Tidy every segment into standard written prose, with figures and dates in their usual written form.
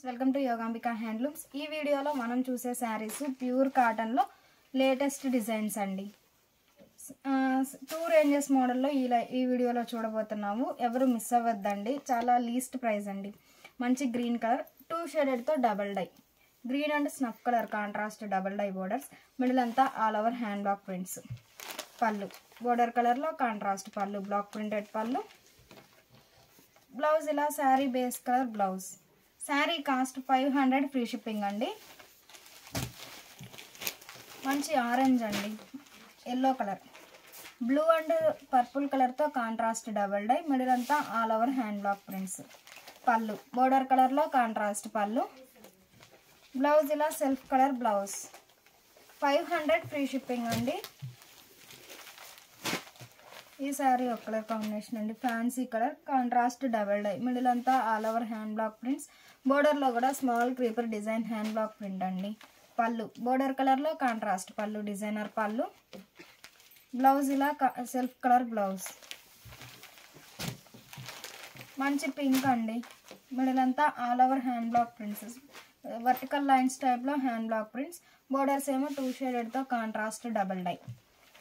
Welcome to Yogambika handlooms. ఈ వీడియోలో మనం చూసే శారీస్ ప్యూర్ కాటన్లో లేటెస్ట్ డిజైన్స్ అండి. 2 రేంజెస్ మోడల్లో ఈ వీడియోలో చూడబోతున్నాము. ఎవరు మిస్ అవ్వద్దండి. చాలా లీస్ట్ ప్రైస్ అండి. మంచి గ్రీన్ కలర్ 2 షేడెడ్తో double dye green and snuff colour contrast double dye borders, middle అంతా all over hand block prints. Pallu border కలర్లో కాంట్రాస్ట్ పళ్ళు, బ్లాక్ ప్రింటెడ్ పళ్ళు. బ్లౌజ్ ఇలా sari base colour blouse. Sari cost 500, free shipping అండి. మంచి ఆరెంజ్ అండి, yellow colour, blue and purple కలర్తో contrast double dye, middle అంతా all over hand block prints. Pallu border కలర్లో కాంట్రాస్ట్ పళ్ళు. బ్లౌజ్ ఇలా self colour blouse. 500, free shipping అండి. ఈ శారీ ఒక కలర్ కాంబినేషన్ అండి, fancy colour contrast double dye, middle అంతా all over hand block prints. బోర్డర్లో కూడా small creeper design hand block print అండి. పళ్ళు బోర్డర్ కలర్లో కాంట్రాస్ట్ పళ్ళు, డిజైనర్ పళ్ళు. బ్లౌజ్ ఇలా సెల్ఫ్ కలర్ బ్లౌజ్. మంచి పింక్ అండి, మిడిల్ అంతా all over hand block prints, vertical lines టైప్లో హ్యాండ్ బ్లాక్ ప్రింట్స్. బోర్డర్స్ ఏమో 2 షేడెడ్తో కాంట్రాస్ట్ డబల్ డై.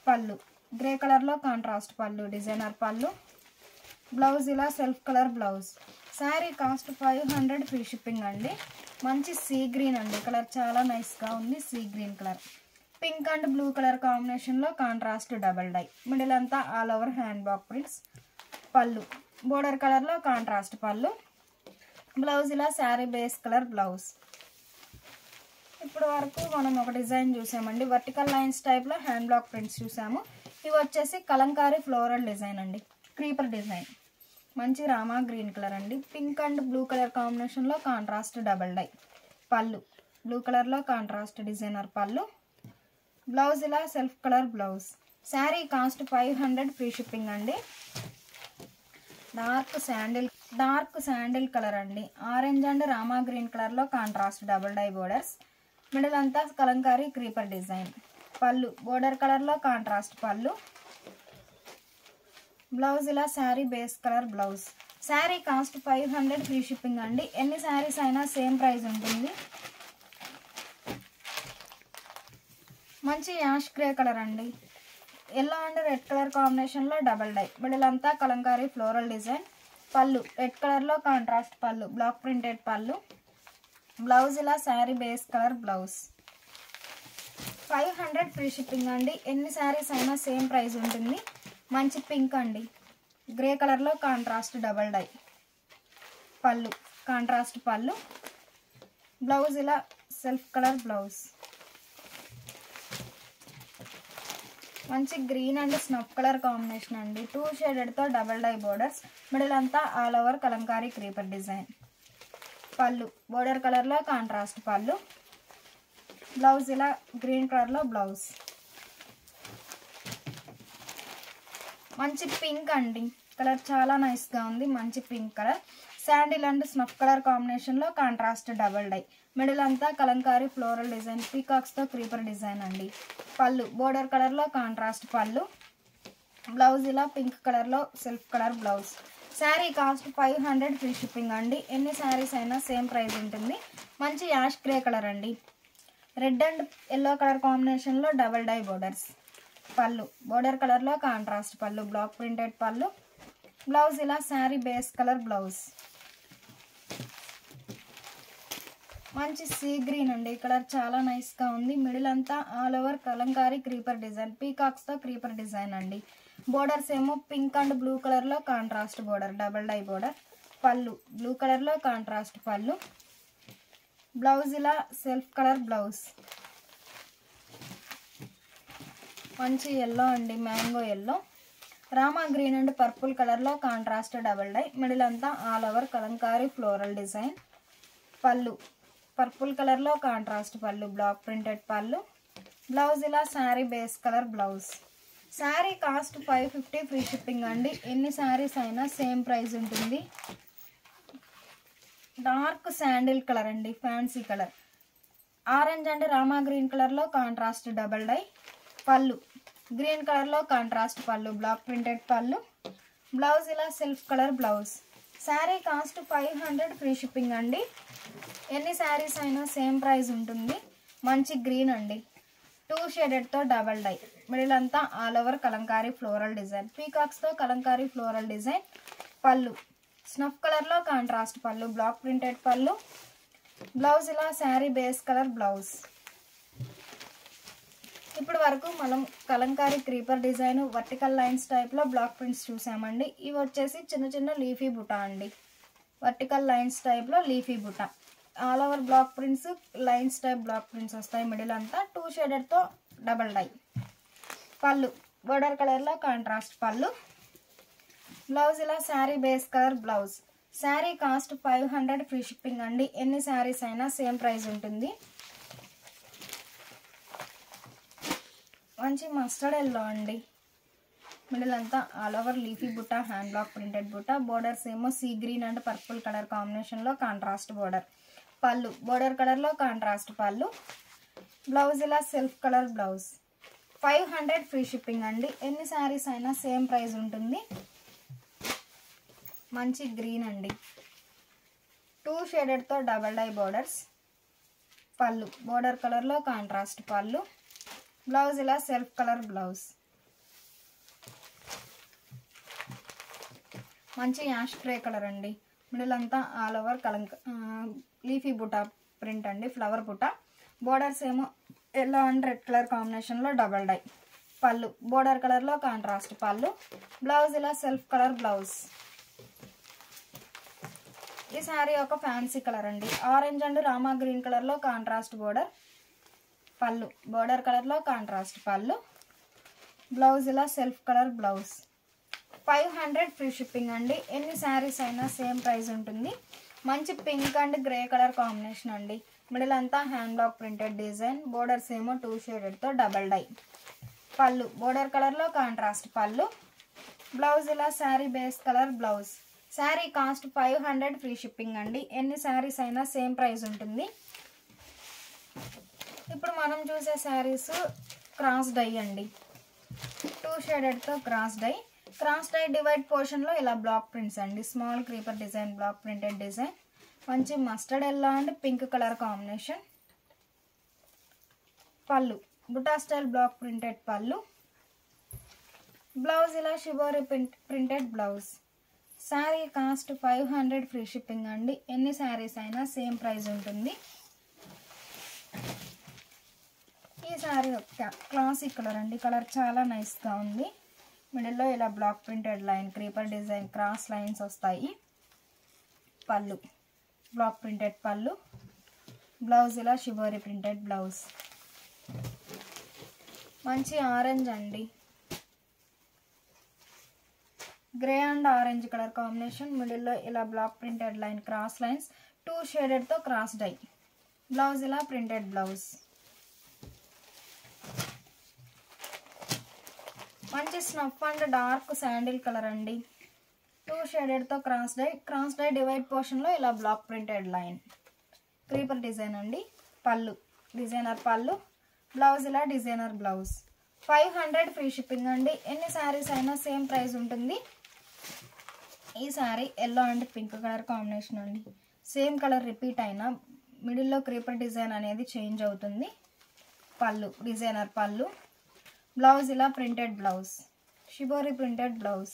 పళ్ళు గ్రే కలర్లో కాంట్రాస్ట్ పళ్ళు, డిజైనర్ పళ్ళు. బ్లౌజ్ ఇలా self colour blouse. Sari cost 500, free shipping అండి. మంచి సీ గ్రీన్ అండి, కలర్ చాలా నైస్గా ఉంది. See green colour pink and blue colour కాంబినేషన్లో కాంట్రాస్ట్ డబల్ డై, మిడిల్ అంతా all over hand block prints. Pallu border కలర్లో కాంట్రాస్ట్ పళ్ళు. బ్లౌజ్ ఇలా శారీ బేస్ కలర్ బ్లౌజ్. ఇప్పుడు వరకు మనం ఒక డిజైన్ చూసామండి, వర్టికల్ లైన్స్ టైప్లో హ్యాండ్ బ్లాక్ ప్రింట్స్ చూసాము. ఇవి వచ్చేసి కలంకారీ ఫ్లోరల్ డిజైన్ అండి, క్రీపర్ డిజైన్. మంచి రామా గ్రీన్ కలర్ అండి, పింక్ అండ్ బ్లూ కలర్ కాంబినేషన్లో కాంట్రాస్ట్ డబల్ డై. పళ్ళు బ్లూ కలర్లో కాంట్రాస్ట్ డిజైనర్ పళ్ళు. బ్లౌజ్ ఇలా self colour blouse. Sari cost 500, free shipping అండి. డార్క్ శాండిల్ కలర్ అండి, ఆరెంజ్ అండ్ రామా గ్రీన్ కలర్లో contrast double dye borders, middle అంతా Kalamkari creeper design. Pallu border కలర్లో కాంట్రాస్ట్ పళ్ళు. బ్లౌజ్ ఇలా sari base colour blouse. Sari cost 500, free shipping అండి. ఎన్ని శారీస్ అయినా సేమ్ ప్రైస్ ఉంటుంది. మంచి యాష్ గ్రే కలర్ అండి, ఎల్లో అండ్ రెడ్ కలర్ కాంబినేషన్లో డబల్ డై, మిడిల్ అంతా కలంకారీ ఫ్లోరల్ డిజైన్. పళ్ళు రెడ్ కలర్లో కాంట్రాస్ట్ పళ్ళు, బ్లాక్ ప్రింటెడ్ పళ్ళు. బ్లౌజ్ ఇలా sari base colour blouse. 500, free shipping అండి. ఎన్ని శారీస్ అయినా సేమ్ ప్రైస్ ఉంటుంది. మంచి పింక్ అండి, గ్రే కలర్లో contrast double dye. Pallu contrast పళ్ళు. బ్లౌజ్ ఇలా సెల్ఫ్ కలర్ బ్లౌజ్. మంచి green and snuff colour combination అండి, 2 షేడెడ్తో డబల్ డై బోర్డర్స్, మిడిల్ అంతా all over kalamkari creeper design. Pallu border కలర్లో కాంట్రాస్ట్ పళ్ళు. బ్లౌజ్ ఇలా గ్రీన్ కలర్లో బ్లౌజ్. మంచి పింక్ అండి, కలర్ చాలా నైస్గా ఉంది. మంచి pink colour, sandal and snuff colour కాంబినేషన్లో కాంట్రాస్ట్ డబల్ డై, మిడిల్ అంతా కలంకారీ ఫ్లోరల్ డిజైన్, పీకాక్స్తో క్రీపర్ డిజైన్ అండి. పళ్ళు బోర్డర్ కలర్లో కాంట్రాస్ట్ పళ్ళు. బ్లౌజ్ ఇలా పింక్ కలర్లో self colour blouse. Sari cost 500, free shipping అండి. ఎన్ని శారీస్ అయినా సేమ్ ప్రైస్ ఉంటుంది. మంచి యాష్ గ్రే కలర్ అండి, రెడ్ అండ్ ఎల్లో కలర్ కాంబినేషన్లో డబల్ డై బోర్డర్స్. పళ్ళు బోర్డర్ కలర్లో కాంట్రాస్ట్ పళ్ళు, బ్లాక్ ప్రింటెడ్ పళ్ళు. బ్లౌజ్ ఇలా శారీ బేస్ కలర్ బ్లౌజ్. మంచి సీ గ్రీన్ అండి, కలర్ చాలా నైస్గా ఉంది. మిడిల్ అంతా all over kalamkari creeper design, పీకాక్స్తో క్రీపర్ డిజైన్ అండి. బోర్డర్స్ ఏమో పింక్ అండ్ బ్లూ కలర్లో contrast border, double dye border. పళ్ళు బ్లూ కలర్లో కాంట్రాస్ట్ పళ్ళు. బ్లౌజ్ ఇలా సెల్ఫ్ కలర్ బ్లౌజ్. మంచి ఎల్లో అండి, mango yellow, Rama green and purple కలర్లో కాంట్రాస్ట్ డబల్ డై, మిడిల్ అంతా all over Kalamkari floral design. పళ్ళు పర్పుల్ కలర్లో కాంట్రాస్ట్ పళ్ళు, బ్లాక్ ప్రింటెడ్ పళ్ళు. బ్లౌజ్ ఇలా sari base colour blouse. Sari cost 550, free shipping అండి. ఎన్ని శారీస్ అయినా సేమ్ ప్రైస్ ఉంటుంది. డార్క్ శాండిల్ కలర్ అండి, fancy colour, orange and Rama green కలర్లో కాంట్రాస్ట్ డబల్ డై. పళ్ళు గ్రీన్ కలర్లో కాంట్రాస్ట్ పళ్ళు, బ్లాక్ ప్రింటెడ్ పళ్ళు. బ్లౌజ్ ఇలా self colour blouse. Sari cost 500 free shipping అండి. ఎన్ని శారీస్ అయినా సేమ్ ప్రైస్ ఉంటుంది. మంచి గ్రీన్ అండి, 2 షేడెడ్తో డబల్ డై, మిడిల్ అంతా all over Kalamkari floral design, పీకాక్స్తో kalamkari floral design. Pallu snuff కలర్లో కాంట్రాస్ట్ పళ్ళు, బ్లాక్ ప్రింటెడ్ పళ్ళు. బ్లౌజ్ ఇలా శారీ బేస్ కలర్ బ్లౌజ్. ఇప్పుడు వరకు మనం kalamkari creeper design, vertical lines టైప్లో బ్లాక్ ప్రింట్స్ చూసామండి. ఇవి వచ్చేసి చిన్న చిన్న లీఫీ బుటా అండి, వర్టికల్ లైన్స్ టైప్లో leafy buta. All over block prints, lines type block prints వస్తాయి. మిడిల్ అంతా 2 షేడెడ్తో డబల్ డై. పళ్ళు బోర్డర్ కలర్లో కాంట్రాస్ట్ పళ్ళు. బ్లౌజ్ ఇలా sari base colour blouse. Sari cost 500 free shipping అండి. ఎన్ని శారీస్ అయినా సేమ్ ప్రైస్ ఉంటుంది. మంచి మస్టర్డ్ ఎల్లో అండి, మిడిల్ అంతా ఆల్ ఓవర్ లీఫీ బుట్ట, హ్యాండ్ బ్లాక్ ప్రింటెడ్ బుట్ట. బోర్డర్స్ ఏమో see green and purple colour కాంబినేషన్లో కాంట్రాస్ట్ బోర్డర్. పళ్ళు బోర్డర్ కలర్లో కాంట్రాస్ట్ పళ్ళు. బ్లౌజ్ ఇలా self colour blouse. 500 free shipping అండి. ఎన్ని శారీస్ అయినా సేమ్ ప్రైస్ ఉంటుంది. మంచి గ్రీన్ అండి, 2 షేడెడ్తో డబల్ డై బోర్డర్స్. పళ్ళు బోర్డర్ కలర్లో కాంట్రాస్ట్ పళ్ళు. బ్లౌజ్ ఇలా సెల్ఫ్ కలర్ బ్లౌజ్. మంచి యాష్ గ్రే కలర్ అండి, మిడిల్ అంతా all over leafy buta print అండి, ఫ్లవర్ బుటా. బోర్డర్స్ ఏమో ఎల్లో అండ్ రెడ్ కలర్ కాంబినేషన్లో డబల్ డై. పళ్ళు బోర్డర్ కలర్లో కాంట్రాస్ట్ పళ్ళు. బ్లౌజ్ ఇలా సెల్ఫ్ కలర్ బ్లౌజ్. ఈ శారీ ఒక ఫ్యాన్సీ కలర్ అండి, ఆరెంజ్ అండ్ రామా గ్రీన్ కలర్లో కాంట్రాస్ట్ బోర్డర్. పళ్ళు బోర్డర్ కలర్లో కాంట్రాస్ట్ పళ్ళు. బ్లౌజ్ ఇలా self colour blouse. 500 free shipping అండి. ఎన్ని శారీస్ అయినా సేమ్ ప్రైస్ ఉంటుంది. మంచి pink and grey colour combination అండి, మిడిల్ అంతా hand block printed design. Borders ఏమో 2 షేడెడ్తో డబల్ డై. పళ్ళు బోర్డర్ కలర్లో కాంట్రాస్ట్ పళ్ళు. బ్లౌజ్ ఇలా sari base colour blouse. Sari cost 500 free shipping అండి. ఎన్ని శారీస్ అయినా సేమ్ ప్రైస్ ఉంటుంది. ఇప్పుడు మనం చూసే శారీస్ క్రాస్ డై అండి, 2 షేడెడ్తో cross dye. Cross dye divide పోర్షన్లో ఇలా బ్లాక్ ప్రింట్స్ అండి, small creeper design, block printed design. మంచి mustard yellow and pink colour combination. Pallu buta style block printed పళ్ళు. బ్లౌజ్ ఇలా shibori printed blouse. Sari cost 500 free shipping అండి. ఎన్ని శారీస్ అయినా సేమ్ ప్రైస్ ఉంటుంది. ఈ శారీ క్లాసిక్ కలర్ అండి, కలర్ చాలా నైస్గా ఉంది. మిడిల్లో ఇలా block printed line, creeper design, cross lines వస్తాయి. పళ్ళు బ్లాక్ ప్రింటెడ్ పళ్ళు. బ్లౌజ్ ఇలా షిబోరి ప్రింటెడ్ బ్లౌజ్. మంచి ఆరెంజ్ అండి, grey and orange colour combination. మిడిల్లో ఇలా block printed line, cross lines, 2 షేడెడ్తో క్రాస్ డై. బ్లౌజ్ ఇలా ప్రింటెడ్ బ్లౌజ్. మంచి snuff and dark sandal colour అండి, 2 షేడెడ్తో cross dye. Cross dye divide పోర్షన్లో ఇలా block printed line, creeper design అండి. పళ్ళు డిజైనర్ పళ్ళు. బ్లౌజ్ ఇలా డిజైనర్ బ్లౌజ్. 500 ఫ్రీ షిప్పింగ్ అండి. ఎన్ని శారీస్ అయినా సేమ్ ప్రైస్ ఉంటుంది. ఈ sari yellow and pink colour combination అండి, సేమ్ కలర్ రిపీట్ అయినా మిడిల్లో క్రీపర్ డిజైన్ అనేది చేంజ్ అవుతుంది. పళ్ళు డిజైనర్ పళ్ళు. బ్లౌజ్ ఇలా printed blouse, shibori printed blouse.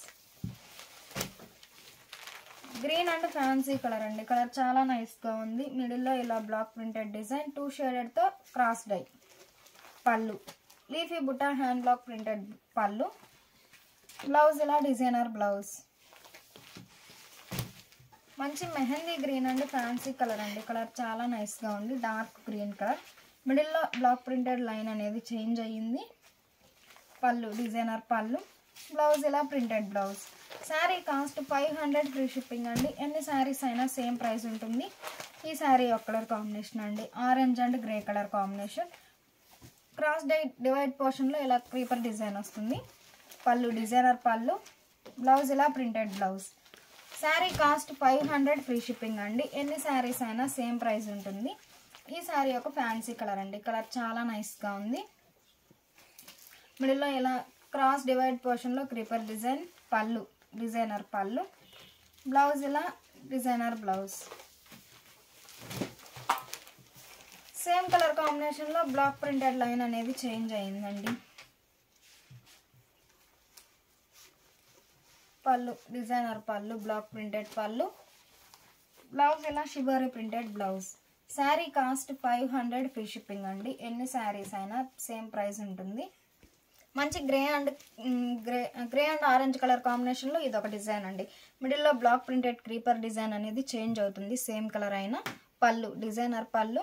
Green and fancy colour అండి, కలర్ చాలా నైస్గా ఉంది. మిడిల్లో ఇలా బ్లాక్ ప్రింటెడ్ డిజైన్, 2 షేడెడ్తో cross dye. Pallu leafy buta hand block printed పళ్ళు. బ్లౌజ్ ఇలా డిజైనర్ బ్లౌజ్. మంచి mehndi green and fancy colour అండి, కలర్ చాలా నైస్గా ఉంది, డార్క్ గ్రీన్ కలర్. మిడిల్లో బ్లాక్ ప్రింటెడ్ లైన్ అనేది చేంజ్ అయ్యింది. పళ్ళు డిజైనర్ పళ్ళు. బ్లౌజ్ ఇలా printed blouse. Sari cost 500 free shipping అండి. ఎన్ని శారీస్ అయినా సేమ్ ప్రైస్ ఉంటుంది. ఈ శారీ ఒక కలర్ కాంబినేషన్ అండి, orange and grey colour combination. Cross dye divide పోర్షన్లో ఇలా క్రీపర్ డిజైన్ వస్తుంది. పళ్ళు డిజైనర్ పళ్ళు. బ్లౌజ్ ఇలా printed blouse. Sari cost 500 free shipping అండి. ఎన్ని శారీస్ అయినా సేమ్ ప్రైస్ ఉంటుంది. ఈ శారీ ఒక ఫ్యాన్సీ కలర్ అండి, కలర్ చాలా నైస్గా ఉంది. మిడిల్లో ఇలా క్రాస్ డివైడ్ పోర్షన్లో క్రీపర్ డిజైన్. పళ్ళు డిజైనర్ పళ్ళు. బ్లౌజ్ ఇలా డిజైనర్ బ్లౌజ్. సేమ్ కలర్ కాంబినేషన్లో బ్లాక్ ప్రింటెడ్ లైన్ అనేది చేంజ్ అయిందండి. పళ్ళు డిజైనర్ పళ్ళు, బ్లాక్ ప్రింటెడ్ పళ్ళు. బ్లౌజ్ ఇలా shibori printed blouse. Sari cost 500 free shipping అండి. ఎన్ని శారీస్ అయినా సేమ్ ప్రైస్ ఉంటుంది. మంచి గ్రే అండ్ ఆరెంజ్ కలర్ కాంబినేషన్లో ఇది ఒక డిజైన్ అండి. మిడిల్లో బ్లాక్ ప్రింటెడ్ క్రీపర్ డిజైన్ అనేది చేంజ్ అవుతుంది సేమ్ కలర్ అయినా. పళ్ళు డిజైనర్ పళ్ళు.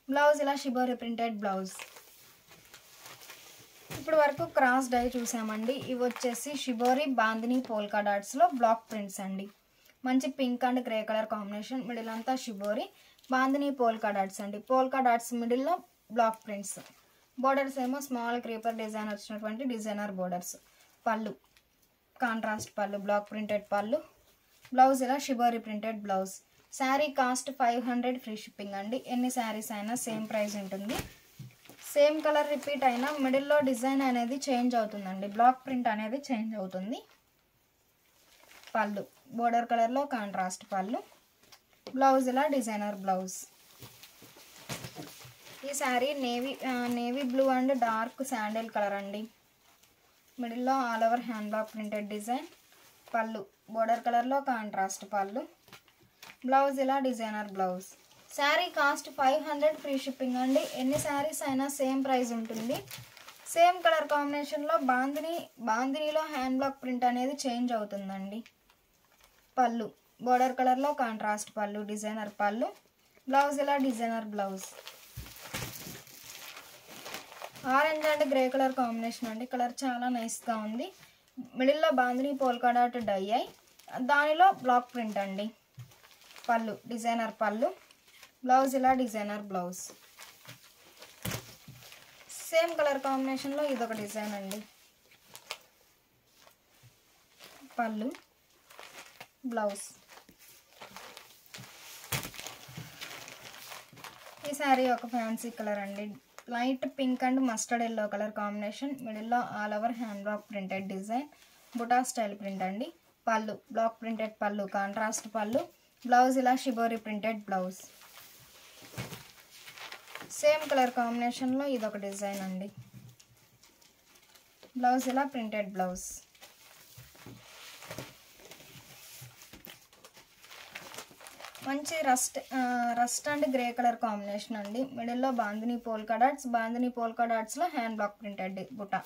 బ్లౌజ్ ఇలా షిబోరి ప్రింటెడ్ బ్లౌజ్. ఇప్పుడు వరకు క్రాస్ డై చూసామండి. ఇవి వచ్చేసి షిబోరి బాందిని పోల్కా డాట్స్లో బ్లాక్ ప్రింట్స్ అండి. మంచి pink and grey colour combination. Middle అంతా షిబోరి బాందిని పోల్కా డాట్స్ అండి. పోల్కా డాట్స్ మిడిల్లో బ్లాక్ ప్రింట్స్. బోర్డర్స్ ఏమో స్మాల్ క్రీపర్ డిజైన్ వచ్చినటువంటి డిజైనర్ బోర్డర్స్. పళ్ళు కాంట్రాస్ట్ పళ్ళు, బ్లాక్ ప్రింటెడ్ పళ్ళు. బ్లౌజ్ ఇలా shibori printed blouse. Sari cost 500 free shipping అండి. ఎన్ని శారీస్ అయినా సేమ్ ప్రైస్ ఉంటుంది. సేమ్ కలర్ రిపీట్ అయినా మిడిల్లో డిజైన్ అనేది చేంజ్ అవుతుందండి. బ్లాక్ ప్రింట్ అనేది చేంజ్ అవుతుంది. పళ్ళు బోర్డర్ కలర్లో కాంట్రాస్ట్ పళ్ళు. బ్లౌజ్ ఇలా డిజైనర్ బ్లౌజ్. ఈ sari navy blue and dark sandal colour అండి. మిడిల్లో all over hand block printed design. Pallu border కలర్లో కాంట్రాస్ట్ పళ్ళు. బ్లౌజ్ ఇలా designer blouse. Sari cost 500 free shipping అండి. ఎన్ని శారీస్ అయినా సేమ్ ప్రైస్ ఉంటుంది. సేమ్ కలర్ కాంబినేషన్లో బాందినీలో హ్యాండ్ బ్లాక్ ప్రింట్ అనేది చేంజ్ అవుతుందండి. పళ్ళు బోర్డర్ కలర్లో కాంట్రాస్ట్ పళ్ళు, డిజైనర్ పళ్ళు. బ్లౌజ్ ఇలా designer blouse. Orange and grey colour combination అండి. కలర్ చాలా నైస్గా ఉంది. మిడిల్లో బాందిని పోల్కా డాట్ డై అయి దానిలో బ్లాక్ ప్రింట్ అండి. పళ్ళు డిజైనర్ పళ్ళు. బ్లౌజ్ ఇలా డిజైనర్ బ్లౌజ్. సేమ్ కలర్ కాంబినేషన్లో ఇదొక డిజైన్ అండి. పళ్ళు బ్లౌజ్. ఈ శారీ ఒక ఫ్యాన్సీ కలర్ అండి. Light pink and mustard yellow colour combination. మిడిల్లో all over hand block printed design. Buta style print అండి. Pallu block printed pallu, contrast పళ్ళు. బ్లౌజ్ ఇలా shibori printed blouse. Same colour కాంబినేషన్లో ఇదొక డిజైన్ అండి. బ్లౌజ్ ఇలా ప్రింటెడ్ బ్లౌజ్. మంచి rust and grey colour combination అండి. మిడిల్లో బాందిని పోల్కా డాట్స్లో hand block printed buta.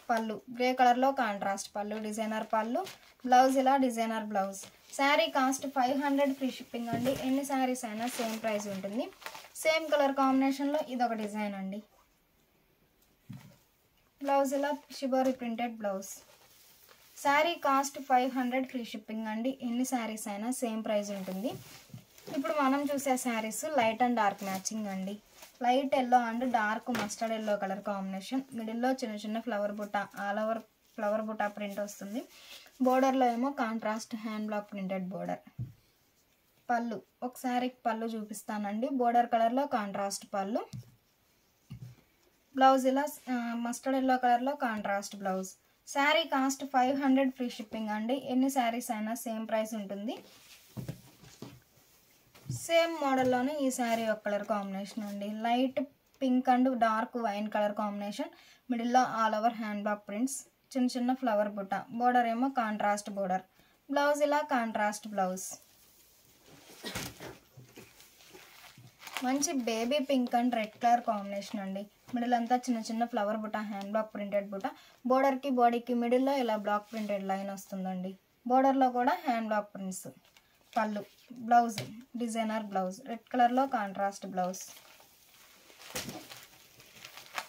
Pallu grey కలర్లో కాంట్రాస్ట్ పళ్ళు, డిజైనర్ పళ్ళు. బ్లౌజ్ ఇలా designer blouse. Sari cost 500 free shipping అండి. ఎన్ని శారీస్ అయినా సేమ్ ప్రైస్ ఉంటుంది. సేమ్ కలర్ కాంబినేషన్లో ఇదొక డిజైన్ అండి. బ్లౌజ్ ఇలా shibori printed blouse. Sari cost 500 free shipping అండి. ఎన్ని శారీస్ అయినా సేమ్ ప్రైస్ ఉంటుంది. ఇప్పుడు మనం చూసే saris light and dark matching అండి. Light yellow and dark mustard yellow colour combination. మిడిల్లో చిన్న చిన్న flower butta, all over flower butta print వస్తుంది. బోర్డర్లో ఏమో contrast hand block printed border. Pallu ఒకసారి పళ్ళు చూపిస్తానండి. బోర్డర్ కలర్లో కాంట్రాస్ట్ పళ్ళు. బ్లౌజ్ ఇలా మస్టర్డ్ ఎల్లో కలర్లో contrast blouse. Sari cost 500 free shipping అండి. ఎన్ని శారీస్ అయినా సేమ్ ప్రైస్ ఉంటుంది. సేమ్ మోడల్లోనే ఈ శారీ ఒక కలర్ కాంబినేషన్ అండి. Light pink and dark wine colour combination. మిడిల్లో all over hand block prints, చిన్న చిన్న ఫ్లవర్ బుట్ట. బోర్డర్ ఏమో కాంట్రాస్ట్ బోర్డర్. బ్లౌజ్ ఇలా కాంట్రాస్ట్ బ్లౌజ్. మంచి baby pink and red colour combination అండి. మిడిల్ అంతా చిన్న చిన్న ఫ్లవర్ బుట్ట, హ్యాండ్ బ్లాక్ ప్రింటెడ్ బుట్ట. బోర్డర్కి బాడీకి మిడిల్లో ఇలా బ్లాక్ ప్రింటెడ్ లైన్ వస్తుందండి. బోర్డర్లో కూడా hand block prints. Pallu blouse designer blouse. Red కలర్లో కాంట్రాస్ట్ బ్లౌజ్.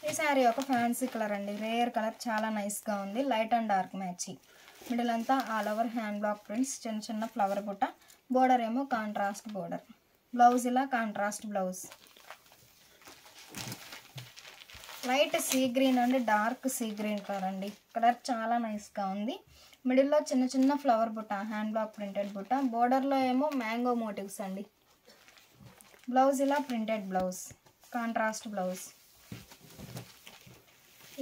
ఈ శారీ ఒక ఫ్యాన్సీ కలర్ అండి. రేర్ కలర్, చాలా నైస్గా ఉంది. Light and dark matching. Middle అంతా all over hand block prints, చిన్న చిన్న ఫ్లవర్ బుట్ట. బోర్డర్ ఏమో కాంట్రాస్ట్ బోర్డర్. బ్లౌజ్ ఇలా contrast blouse. Light sea green and dark sea green colour అండి. కలర్ చాలా నైస్గా ఉంది. మిడిల్లో చిన్న చిన్న ఫ్లవర్ బుట్ట, హ్యాండ్ బ్లాక్ ప్రింటెడ్ బుట్ట. బోర్డర్లో ఏమో మ్యాంగో మోటివ్స్ అండి. బ్లౌజ్ ఇలా ప్రింటెడ్ బ్లౌజ్, కాంట్రాస్ట్ బ్లౌజ్.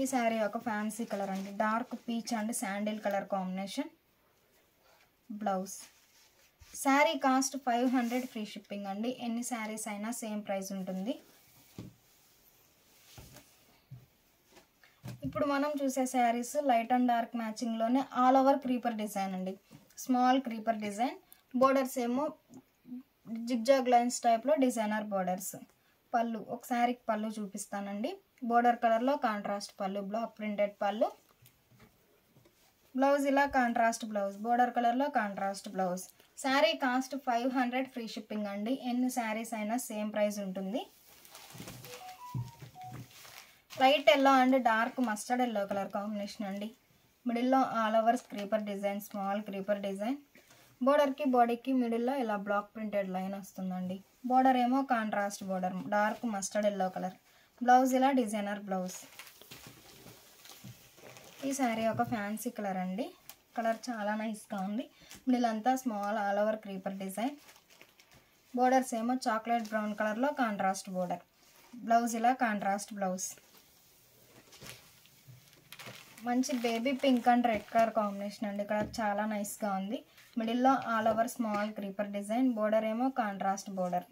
ఈ శారీ ఒక ఫ్యాన్సీ కలర్ అండి. Dark peach and sandal colour combination. Blouse. Sari cost 500 free shipping అండి. ఎన్ని శారీస్ అయినా సేమ్ ప్రైస్ ఉంటుంది. ఇప్పుడు మనం చూసే శారీస్ లైట్ అండ్ డార్క్ మ్యాచింగ్లోనే ఆల్ ఓవర్ క్రీపర్ డిజైన్ అండి. స్మాల్ క్రీపర్ డిజైన్, బోర్డర్స్ ఏమో జిగ్జాగ్ లైన్స్ టైప్లో డిజైనర్ బోర్డర్స్. పళ్ళు, ఒక శారీకి పళ్ళు చూపిస్తానండి. బోర్డర్ కలర్లో కాంట్రాస్ట్ పళ్ళు, బ్లాక్ ప్రింటెడ్ పళ్ళు. బ్లౌజ్ ఇలా కాంట్రాస్ట్ బ్లౌజ్, బోర్డర్ కలర్లో contrast blouse. Sari cost 500 free shipping అండి. ఎన్ని శారీస్ అయినా సేమ్ ప్రైస్ ఉంటుంది. Light yellow and dark mustard yellow colour combination అండి. మిడిల్లో all over creeper design, small creeper design. బోర్డర్కి బాడీకి మిడిల్లో ఇలా బ్లాక్ ప్రింటెడ్ లైన్ వస్తుందండి. బోర్డర్ ఏమో contrast border, dark mustard yellow colour. Blouse ఇలా డిజైనర్ బ్లౌజ్. ఈ శారీ ఒక ఫ్యాన్సీ కలర్ అండి. కలర్ చాలా నైస్గా ఉంది. మిడిల్ అంతా small all over creeper design. Borders ఏమో చాక్లెట్ బ్రౌన్ కలర్లో కాంట్రాస్ట్ బోర్డర్. బ్లౌజ్ ఇలా కాంట్రాస్ట్ బ్లౌజ్. మంచి baby pink and red colour combination అండి. కలర్ చాలా నైస్గా ఉంది. మిడిల్లో all over small creeper design. Border ఏమో కాంట్రాస్ట్ బోర్డర్.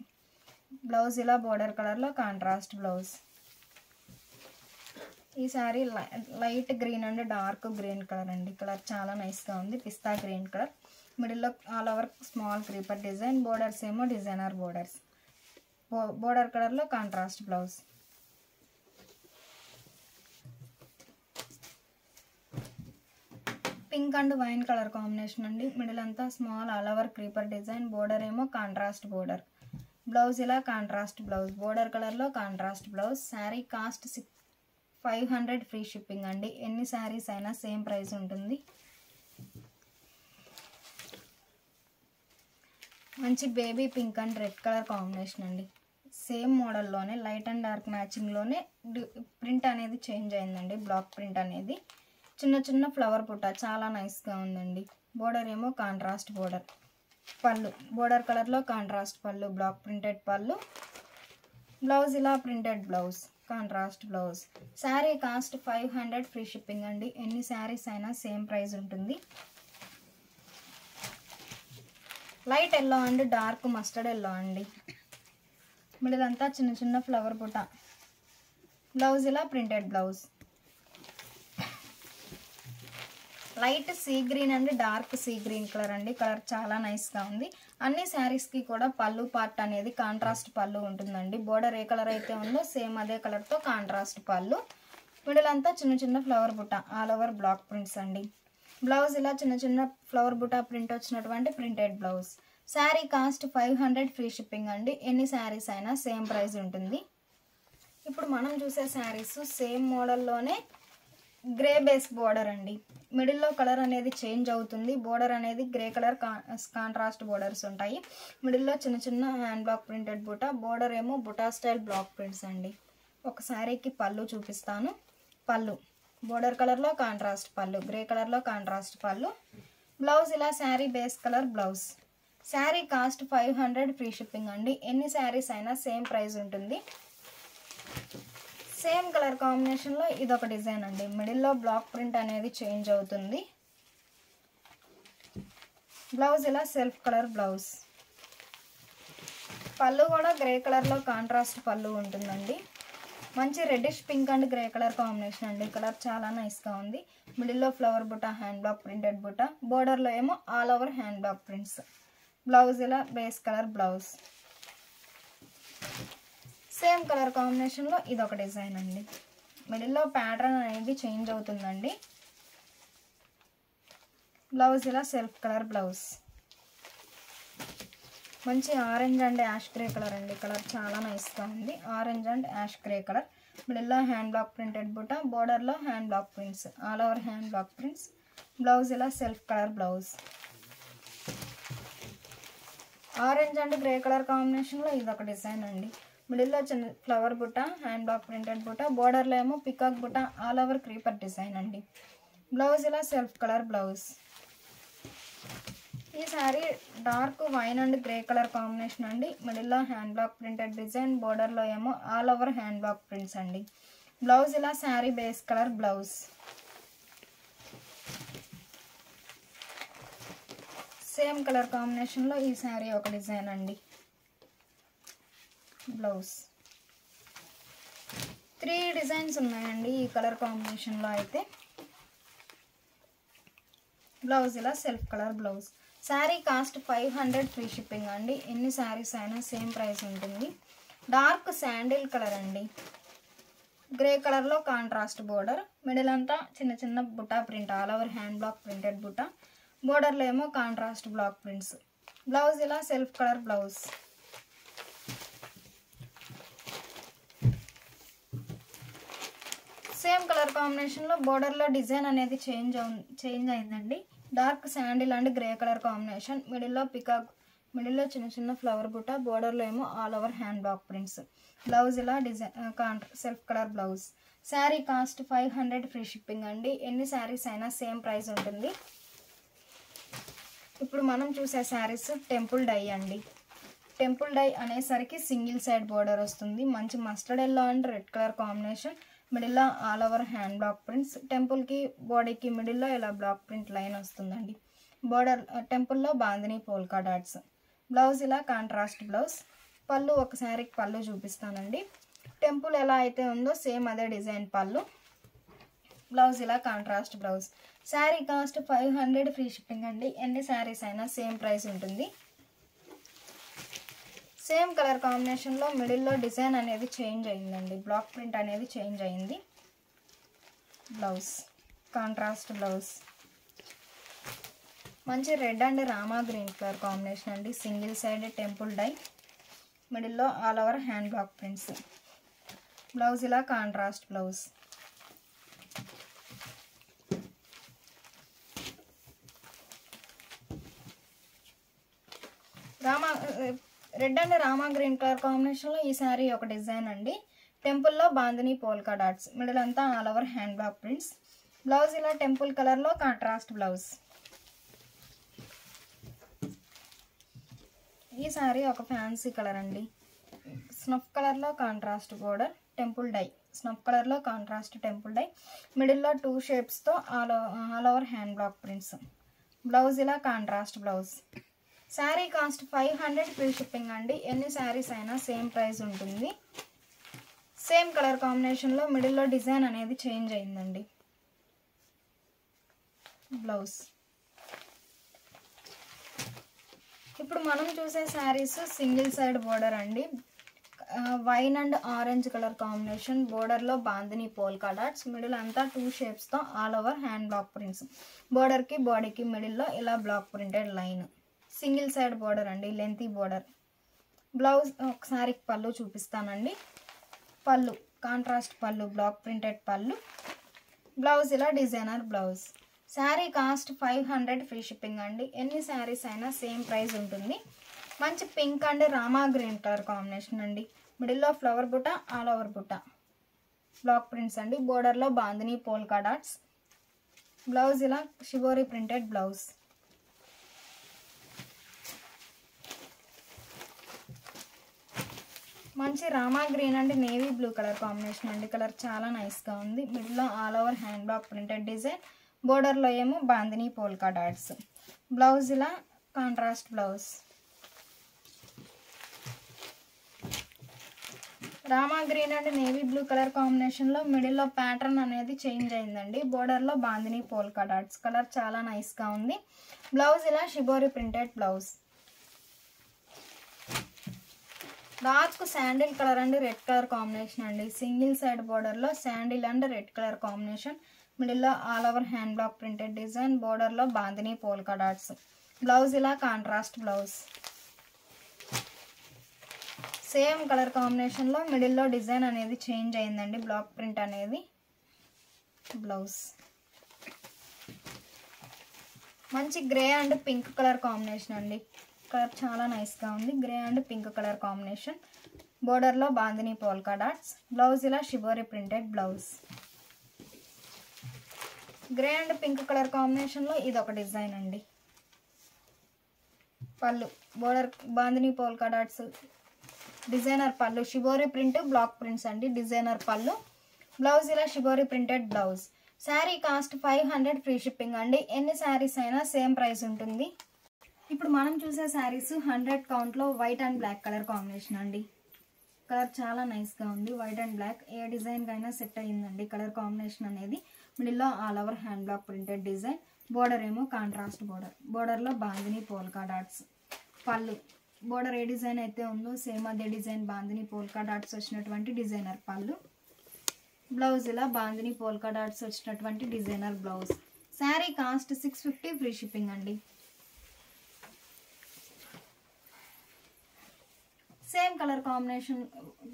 బ్లౌజ్ ఇలా బోర్డర్ కలర్లో కాంట్రాస్ట్ బ్లౌజ్. ఈ sari light green and dark green colour అండి. కలర్ చాలా నైస్గా ఉంది. పిస్తా గ్రీన్ కలర్. మిడిల్లో all over small creeper design. Borders ఏమో డిజైనర్ బోర్డర్స్. బోర్డర్ కలర్లో contrast blouse. Pink and wine colour combination అండి. మిడిల్ అంతా small all over creeper design. Border ఏమో కాంట్రాస్ట్ బోర్డర్. బ్లౌజ్ ఇలా కాంట్రాస్ట్ బ్లౌజ్, బోర్డర్ కలర్లో contrast blouse. Sari cost 500 free shipping అండి. ఎన్ని శారీస్ అయినా సేమ్ ప్రైస్ ఉంటుంది. మంచి baby pink and red colour combination అండి. సేమ్ మోడల్లోనే లైట్ అండ్ డార్క్ మ్యాచింగ్లోనే ప్రింట్ అనేది చేంజ్ అయిందండి. బ్లాక్ ప్రింట్ అనేది చిన్న చిన్న ఫ్లవర్ బుట్ట చాలా నైస్గా ఉందండి. బోర్డర్ ఏమో కాంట్రాస్ట్ బోర్డర్. పళ్ళు బోర్డర్ కలర్లో కాంట్రాస్ట్ పళ్ళు, బ్లాక్ ప్రింటెడ్ పళ్ళు. బ్లౌజ్ ఇలా printed blouse, contrast blouse. Sari cost 500 free shipping అండి. ఎన్ని శారీస్ అయినా సేమ్ ప్రైస్ ఉంటుంది. Light yellow and dark mustard yellow అండి. మిడిల్ అంతా చిన్న చిన్న ఫ్లవర్ బుట్ట. బ్లౌజ్ ఇలా printed blouse. Light sea green and dark sea green colour అండి. కలర్ చాలా నైస్గా ఉంది. అన్ని శారీస్కి కూడా పళ్ళు పార్ట్ అనేది కాంట్రాస్ట్ పళ్ళు ఉంటుందండి. బోర్డర్ ఏ కలర్ అయితే ఉందో సేమ్ అదే కలర్తో కాంట్రాస్ట్ పళ్ళు. మిడిల్ అంతా చిన్న చిన్న flower butta, all over block prints అండి. బ్లౌజ్ ఇలా చిన్న చిన్న ఫ్లవర్ బుట్ట ప్రింట్ వచ్చినటువంటి printed blouse. Sari cost 500 free shipping అండి. ఎన్ని శారీస్ అయినా సేమ్ ప్రైస్ ఉంటుంది. ఇప్పుడు మనం చూసే శారీస్ సేమ్ మోడల్లోనే గ్రే బేస్ బోర్డర్ అండి. మిడిల్లో కలర్ అనేది చేంజ్ అవుతుంది. బోర్డర్ అనేది గ్రే కలర్ కాంట్రాస్ట్ బోర్డర్స్ ఉంటాయి. మిడిల్లో చిన్న చిన్న హ్యాండ్ బ్లాక్ ప్రింటెడ్ బుట్ట. బోర్డర్ ఏమో బుటా స్టైల్ బ్లాక్ ప్రింట్స్ అండి. ఒక శారీకి పళ్ళు చూపిస్తాను. పళ్ళు బోర్డర్ కలర్లో కాంట్రాస్ట్ పళ్ళు, గ్రే కలర్లో కాంట్రాస్ట్ పళ్ళు. బ్లౌజ్ ఇలా sari base colour blouse. Sari cost 500 free shipping అండి. ఎన్ని శారీస్ అయినా సేమ్ ప్రైస్ ఉంటుంది. సేమ్ కలర్ కాంబినేషన్లో ఇదొక డిజైన్ అండి. మిడిల్లో బ్లాక్ ప్రింట్ అనేది చేంజ్ అవుతుంది. బ్లౌజ్ ఇలా సెల్ఫ్ కలర్ బ్లౌజ్. పళ్ళు కూడా గ్రే కలర్లో కాంట్రాస్ట్ పళ్ళు ఉంటుందండి. మంచి reddish pink and grey colour combination అండి. కలర్ చాలా నైస్గా ఉంది. మిడిల్లో ఫ్లవర్ బుట్ట, హ్యాండ్ బ్లాక్ ప్రింటెడ్ బుట్ట. బోర్డర్లో ఏమో all over hand block prints. Blouse ఇలా base colour blouse. Same colour కాంబినేషన్లో ఇదొక డిజైన్ అండి. మిడిల్లో ప్యాటర్న్ అనేది చేంజ్ అవుతుందండి. బ్లౌజ్ ఇలా సెల్ఫ్ కలర్ బ్లౌజ్. మంచి orange and ash grey colour అండి. కలర్ చాలా నైస్గా ఉంది. Orange and ash grey colour. మిడిల్లో హ్యాండ్ బ్లాక్ ప్రింటెడ్ బుట్ట. బోర్డర్లో hand block prints, all over hand block prints. Blouse ఇలా self colour blouse. Orange and grey colour కాంబినేషన్లో ఇదొక డిజైన్ అండి. మిడిల్లో చిన్న ఫ్లవర్ బుట్ట, హ్యాండ్ బ్లాక్ ప్రింటెడ్ బుట్ట. బోర్డర్లో ఏమో పికాక్ బుట్ట, ఆల్ ఓవర్ క్రీపర్ డిజైన్ అండి. బ్లౌజ్ ఇలా సెల్ఫ్ కలర్ బ్లౌజ్. ఈ sari dark wine and grey colour combination అండి. మిడిల్లో హ్యాండ్ బ్లాక్ ప్రింటెడ్ డిజైన్. బోర్డర్లో ఏమో all over hand block prints అండి. బ్లౌజ్ ఇలా sari base colour blouse. Same colour కాంబినేషన్లో ఈ శారీ ఒక డిజైన్ అండి. బ్లౌజ్ 3 డిజైన్స్ ఉన్నాయండి ఈ కలర్ కాంబినేషన్లో అయితే. బ్లౌజ్ ఇలా self colour blouse. Sari cost 500 free shipping అండి. ఎన్ని శారీస్ అయినా సేమ్ ప్రైస్ ఉంటుంది. డార్క్ శాండిల్ కలర్ అండి. గ్రే కలర్లో కాంట్రాస్ట్ బోర్డర్, మిడిల్ అంతా చిన్న చిన్న buta print, all over hand block printed buta, బోర్డర్లో ఏమో కాంట్రాస్ట్ బ్లాక్ ప్రింట్స్. బ్లౌజ్ ఇలా self colour blouse. Same colour కాంబినేషన్లో బోర్డర్లో డిజైన్ అనేది చేంజ్ అయిందండి. Dark sandal and grey colour combination, మిడిల్లో పికాక్, మిడిల్లో చిన్న చిన్న ఫ్లవర్ బుట్ట, బోర్డర్లో ఏమో all over hand block prints. Blouse ఇలా design self colour blouse. Sari cost 500 free shipping అండి. ఎన్ని శారీస్ అయినా సేమ్ ప్రైస్ ఉంటుంది. ఇప్పుడు మనం చూసే శారీస్ టెంపుల్ డై అండి. టెంపుల్ డై అనేసరికి సింగిల్ సైడ్ బోర్డర్ వస్తుంది. మంచి mustard yellow and red colour combination, మిడిల్లో all over hand block prints. టెంపుల్కి బాడీకి మిడిల్లో ఇలా బ్లాక్ ప్రింట్ లైన్ వస్తుందండి. బోర్డర్ టెంపుల్లో బాందిని పోల్కా డాట్స్. బ్లౌజ్ ఇలా కాంట్రాస్ట్ బ్లౌజ్. పళ్ళు ఒక శారీకి పళ్ళు చూపిస్తానండి. టెంపుల్ ఎలా అయితే ఉందో సేమ్ అదే డిజైన్ పళ్ళు. బ్లౌజ్ ఇలా contrast blouse. Sari cost 500 free shipping అండి. ఎన్ని శారీస్ అయినా సేమ్ ప్రైస్ ఉంటుంది. సేమ్ కలర్ కాంబినేషన్లో మిడిల్లో డిజైన్ అనేది చేంజ్ అయిందండి. బ్లాక్ ప్రింట్ అనేది చేంజ్ అయింది. Blouse contrast blouse. మంచి red and Rama green colour combination అండి. సింగిల్ సైడ్ టెంపుల్ డై, మిడిల్లో all over hand block prints. Blouse ఇలా contrast blouse. Red and Rama green colour కాంబినేషన్లో ఈ శారీ ఒక డిజైన్ అండి. టెంపుల్లో బాందిని పోల్కా డాట్స్, మిడిల్ అంతా all over hand block prints. Blouse ఇలా టెంపుల్ కలర్లో కాంట్రాస్ట్ బ్లౌజ్. ఈ శారీ ఒక ఫ్యాన్సీ కలర్ అండి. స్నఫ్ కలర్లో contrast border, temple dye, snuff కలర్లో కాంట్రాస్ట్ టెంపుల్ డై, మిడిల్లో 2 షేప్స్తో all over hand block prints. Blouse ఇలా contrast blouse. Sari cost 500 free shipping అండి. ఎన్ని శారీస్ అయినా సేమ్ ప్రైస్ ఉంటుంది. సేమ్ కలర్ కాంబినేషన్లో మిడిల్లో డిజైన్ అనేది చేంజ్ అయిందండి. బ్లౌజ్. ఇప్పుడు మనం చూసే శారీస్ సింగిల్ సైడ్ బోర్డర్ అండి. Wine and orange colour combination, బోర్డర్లో బాందిని పోల్కా డాట్స్, మిడిల్ అంతా 2 షేప్స్తో all over hand block prints. బోర్డర్కి బాడీకి మిడిల్లో ఇలా block printed line. Single side border అండి, లెంతీ బోర్డర్. బ్లౌజ్ ఒకసారి పళ్ళు చూపిస్తానండి. పళ్ళు కాంట్రాస్ట్ పళ్ళు, బ్లాక్ ప్రింటెడ్ పళ్ళు. బ్లౌజ్ ఇలా designer blouse. Sari cost 500 free shipping అండి. ఎన్ని శారీస్ అయినా సేమ్ ప్రైస్ ఉంటుంది. మంచి pink and Rama green colour combination అండి. మిడిల్లో ఫ్లవర్ బుట్ట, ఆల్ ఓవర్ బుట్ట, బ్లాక్ ప్రింట్స్ అండి. బోర్డర్లో బాందిని పోల్కా డాట్స్. బ్లౌజ్ ఇలా షిబోరి ప్రింటెడ్ బ్లౌజ్. మంచి Rama green and navy blue colour combination అండి. కలర్ చాలా నైస్గా ఉంది. మిడిల్లో all over hand block printed design, బోర్డర్లో ఏమో బాందిని పోల్కా డాట్స్. బ్లౌజ్ ఇలా contrast blouse. Rama green and navy blue colour కాంబినేషన్లో మిడిల్లో ప్యాటర్న్ అనేది చేంజ్ అయిందండి. బోర్డర్లో బాందిని పోల్కా డాట్స్. కలర్ చాలా నైస్గా ఉంది. బ్లౌజ్ ఇలా shibori printed blouse. Dark sandal colour and red colour combination అండి. సింగిల్ సైడ్ బోర్డర్లో sandal and red colour combination, మిడిల్లో all over hand block printed design, బోర్డర్లో బాందిని పోల్కా డాట్స్. బ్లౌజ్ ఇలా కాంట్రాస్ట్ బ్లౌజ్. సేమ్ కలర్ కాంబినేషన్లో మిడిల్లో design అనేది change అయిందండి. Block print అనేది. బ్లౌజ్ మంచి grey and pink colour combination అండి. కలర్ చాలా నైస్గా ఉంది. Grey and pink colour combination, బోర్డర్లో బాందిని పోల్కా డాట్స్. బ్లౌజ్ ఇలా shibori printed blouse. Grey and pink colour కాంబినేషన్లో ఇది ఒక డిజైన్ అండి. Pallu border bandhani polka dots, designer పళ్ళు, షిబోరి ప్రింట్ బ్లాక్ ప్రింట్స్ అండి. డిజైనర్ పళ్ళు. బ్లౌజ్ ఇలా shibori printed blouse. Sari cost 500 free shipping అండి. ఎన్ని శారీస్ అయినా సేమ్ ప్రైస్ ఉంటుంది. ఇప్పుడు మనం చూసే శారీస్ 100 కౌంట్లో white and black colour combination అండి. కలర్ చాలా నైస్గా ఉంది. వైట్ అండ్ బ్లాక్ ఏ డిజైన్కి అయినా సెట్ అయ్యిందండి కలర్ కాంబినేషన్ అనేది. మిడిల్లో all over hand block printed design. Border ఏమో కాంట్రాస్ట్ బోర్డర్. బోర్డర్లో బాందిని పోల్కా డాట్స్. పళ్ళు బోర్డర్ ఏ డిజైన్ అయితే ఉందో సేమ్ అదే డిజైన్ బాందిని పోల్కా డాట్స్ వచ్చినటువంటి డిజైనర్ పళ్ళు. బ్లౌజ్ ఇలా బాందిని పోల్కా డాట్స్ వచ్చినటువంటి designer blouse. Sari cost 650 free shipping అండి. సేమ్ కలర్ కాంబినేషన్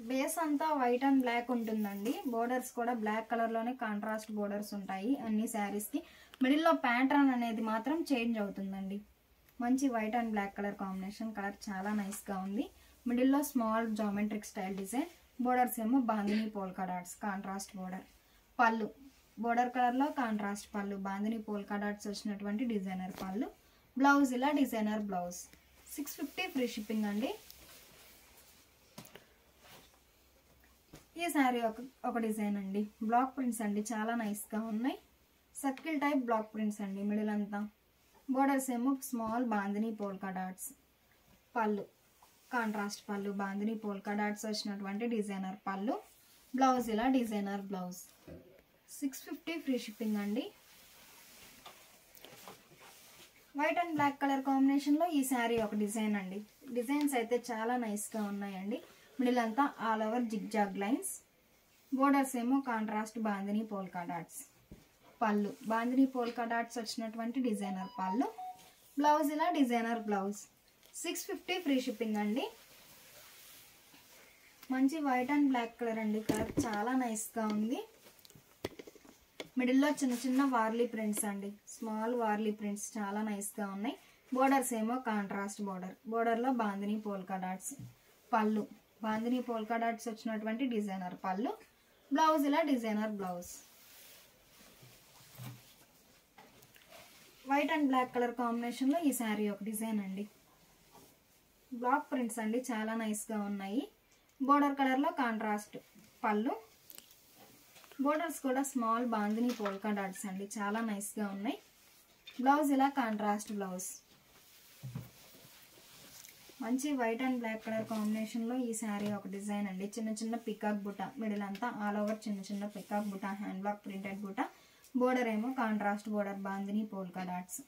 బేస్ అంతా వైట్ అండ్ బ్లాక్ ఉంటుందండి. బోర్డర్స్ కూడా బ్లాక్ కలర్లోనే కాంట్రాస్ట్ బోర్డర్స్ ఉంటాయి అన్ని శారీస్కి. మిడిల్లో ప్యాటర్న్ అనేది మాత్రం చేంజ్ అవుతుందండి. మంచి white and black colour combination. Colour చాలా నైస్గా ఉంది. మిడిల్లో small geometric style design. Borders ఏమో bandhani polka dots contrast border. పళ్ళు బోర్డర్ కలర్లో contrast pallu. Bandhani polka dots వచ్చినటువంటి డిజైనర్ పళ్ళు. బ్లౌజ్ ఇలా డిజైనర్ బ్లౌజ్. 650 ఫ్రీ షిప్పింగ్ అండి. ఈ శారీ ఒక డిజైన్ అండి. బ్లాక్ ప్రింట్స్ అండి చాలా నైస్గా ఉన్నాయి. సర్కిల్ టైప్ బ్లాక్ ప్రింట్స్ అండి మిడిల్ అంతా. బోర్డర్స్ ఏమో స్మాల్ బాందిని పోల్కా డాట్స్. పళ్ళు contrast pallu. Bandhani polka dots వచ్చినటువంటి డిజైనర్ పళ్ళు. బ్లౌజ్ ఇలా డిజైనర్ బ్లౌజ్. 650 ఫ్రీ షిప్పింగ్ అండి. వైట్ అండ్ బ్లాక్ కలర్ కాంబినేషన్లో ఈ శారీ ఒక డిజైన్ అండి. డిజైన్స్ అయితే చాలా నైస్గా ఉన్నాయండి. మిడిల్ అంతా all over zigzag lines. Borders ఏమో కాంట్రాస్ట్ బాందిని పోల్కా డాట్స్. పళ్ళు బాందిని పోల్కా డాట్స్ వచ్చినటువంటి డిజైనర్ పళ్ళు. బ్లౌజ్ ఇలా డిజైనర్ బ్లౌజ్. 650 ఫ్రీ షిప్పింగ్ అండి. మంచి వైట్ అండ్ బ్లాక్ కలర్ అండి. కలర్ చాలా నైస్గా ఉంది. మిడిల్లో చిన్న చిన్న వార్లీ ప్రింట్స్ అండి. స్మాల్ వార్లీ ప్రింట్స్ చాలా నైస్గా ఉన్నాయి. బోర్డర్స్ ఏమో కాంట్రాస్ట్ బోర్డర్. బోర్డర్లో బాందిని పోల్కా డాట్స్. పళ్ళు బాందిని పోల్కా డాట్స్ వచ్చినటువంటి డిజైనర్ పళ్ళు. బ్లౌజ్ ఇలా designer blouse. White and black colour కాంబినేషన్లో ఈ శారీ ఒక డిజైన్ అండి. బ్లాక్ ప్రింట్స్ అండి చాలా నైస్గా ఉన్నాయి. బోర్డర్ కలర్లో కాంట్రాస్ట్ పళ్ళు. బోర్డర్స్ కూడా స్మాల్ బాందిని పోల్కా డాట్స్ అండి చాలా నైస్గా ఉన్నాయి. బ్లౌజ్ ఇలా కాంట్రాస్ట్ బ్లౌజ్. మంచి వైట్ అండ్ బ్లాక్ కలర్ కాంబినేషన్లో ఈ శారీ ఒక డిజైన్ అండి. చిన్న చిన్న పికాక్ బుట్ట. మిడిల్ అంతా ఆల్ ఓవర్ చిన్న చిన్న పికాక్ బుట్ట. హ్యాండ్ బ్లాక్ ప్రింటెడ్ బుట్ట. బోర్డర్ ఏమో contrast border bandhani polka dots.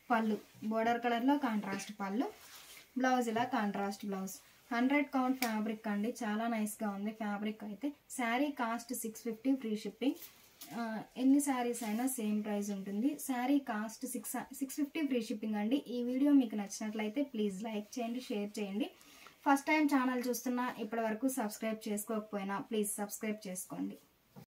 పళ్ళు బోర్డర్ కలర్లో కాంట్రాస్ట్ పళ్ళు. బ్లౌజ్ ఇలా కాంట్రాస్ట్ బ్లౌజ్. 100 కౌంట్ ఫ్యాబ్రిక్ అండి చాలా నైస్గా ఉంది ఫ్యాబ్రిక్ అయితే. Sari cost 650 free shipping. ఎన్ని శారీస్ అయినా సేమ్ ప్రైస్ ఉంటుంది. శారీ కాస్ట్ 650 ఫ్రీ షిప్పింగ్ అండి. ఈ వీడియో మీకు నచ్చినట్లయితే ప్లీజ్ లైక్ చేయండి, షేర్ చేయండి. ఫస్ట్ టైం ఛానల్ చూస్తున్నా ఇప్పటి వరకు సబ్స్క్రైబ్ చేసుకోకపోయినా ప్లీజ్ సబ్స్క్రైబ్ చేసుకోండి.